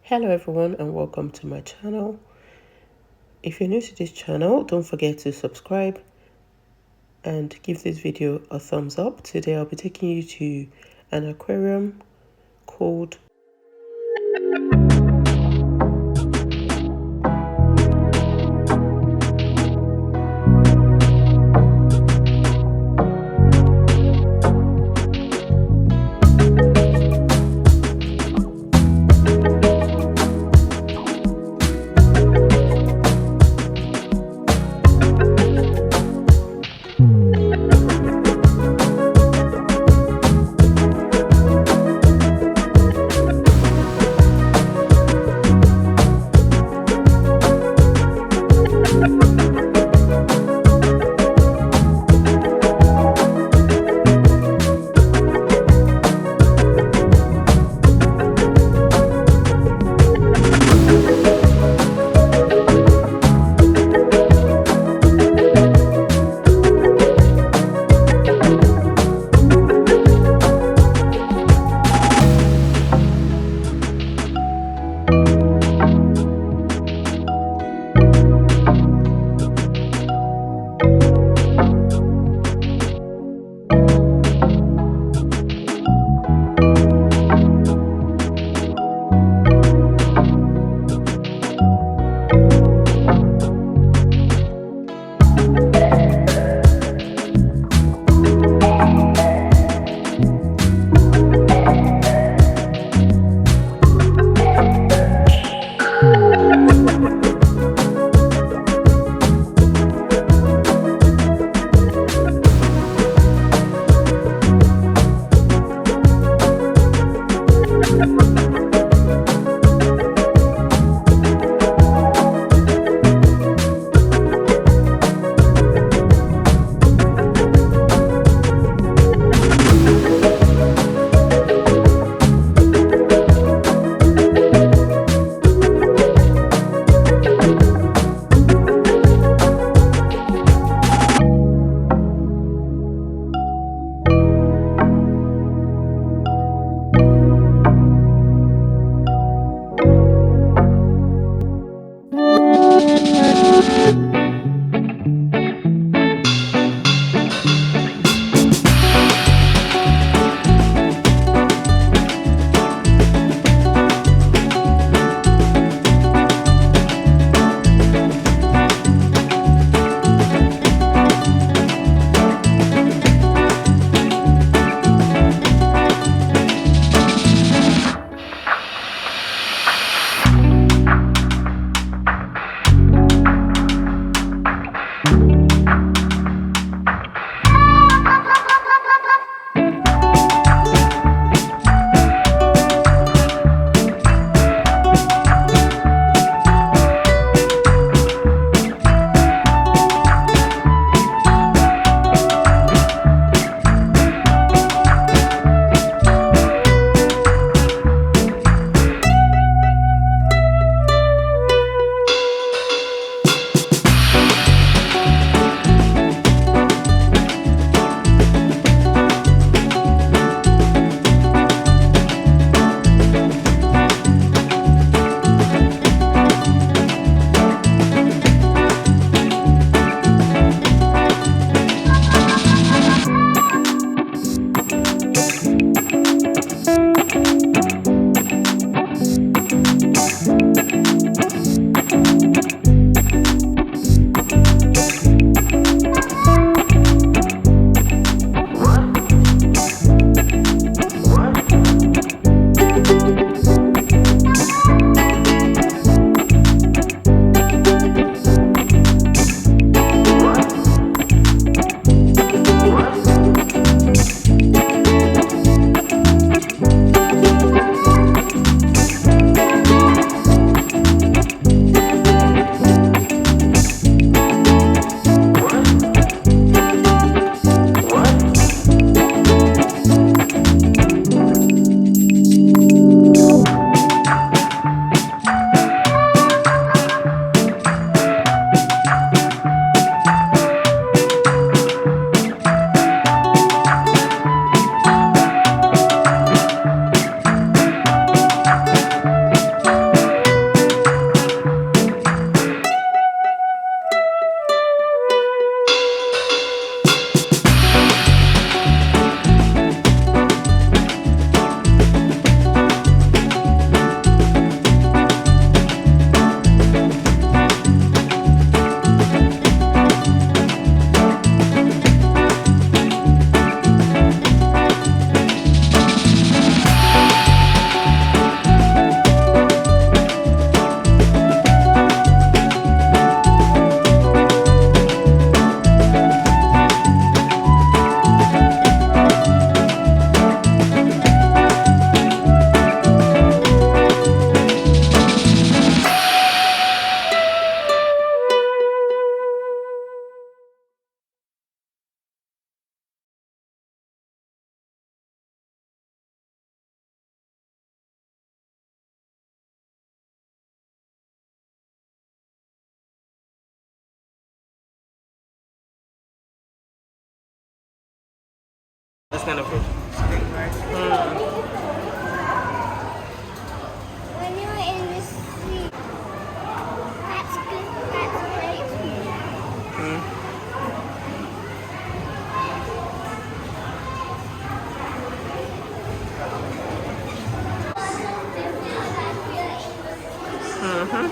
Hello everyone and welcome to my channel. If you're new to this channel, don't forget to subscribe and give this video a thumbs up. Today I'll be taking you to an aquarium called That's kind of fish. Mm. When you're in the sea, that's good. That's great for you. Mm. Mm-hmm.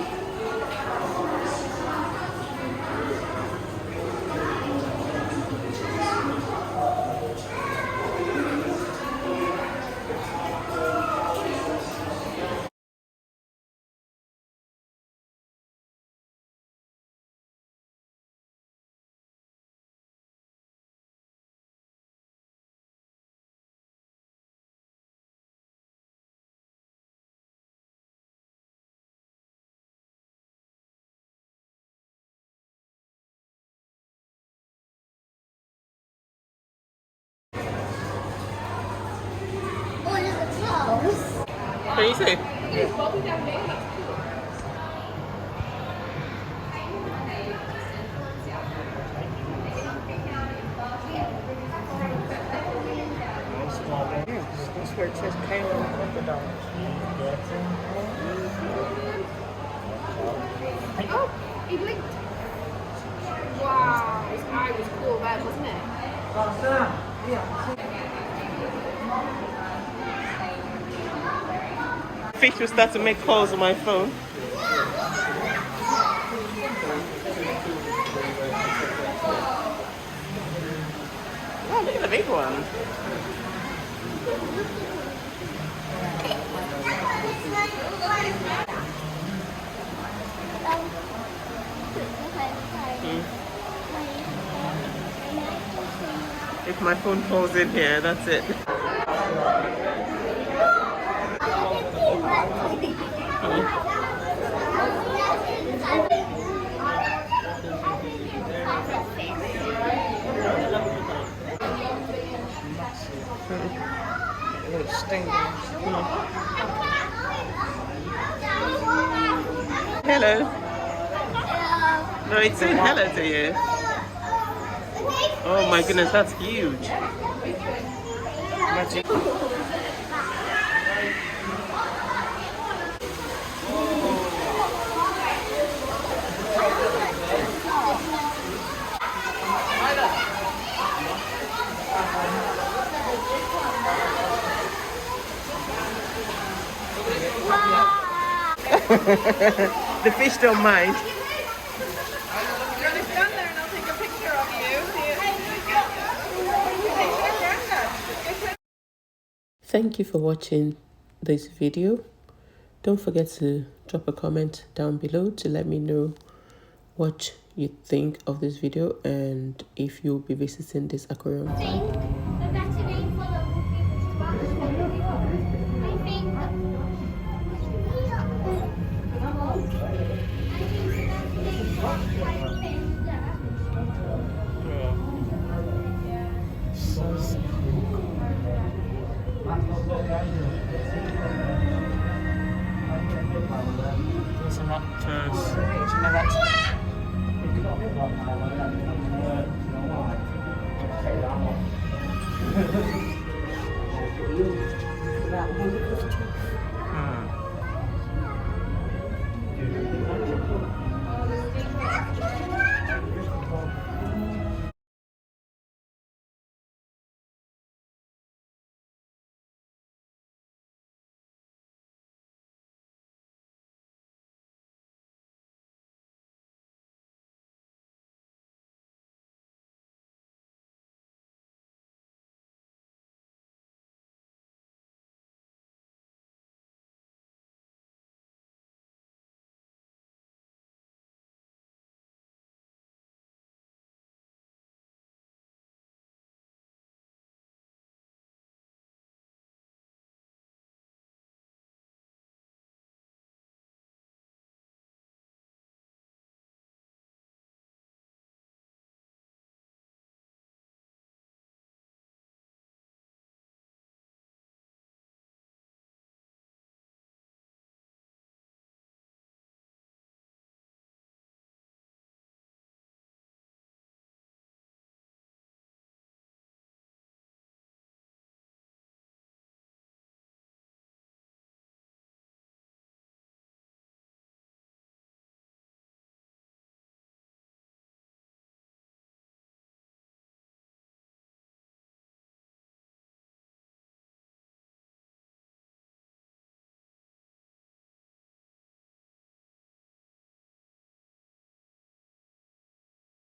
All of the clothes. What do you say? That's where it says Kale crocodile. Oh, he blinked. Wow, his eye was cool then, wasn't it? Fish will start to make calls on my phone. Oh, look at the big one. If my phone falls in here, that's it. Hello. No, it's saying hello to you. Oh my goodness, that's huge. Imagine. The fish don't mind. Thank you for watching this video. Don't forget to drop a comment down below to let me know what you think of this video and if you'll be visiting this aquarium. There's a lot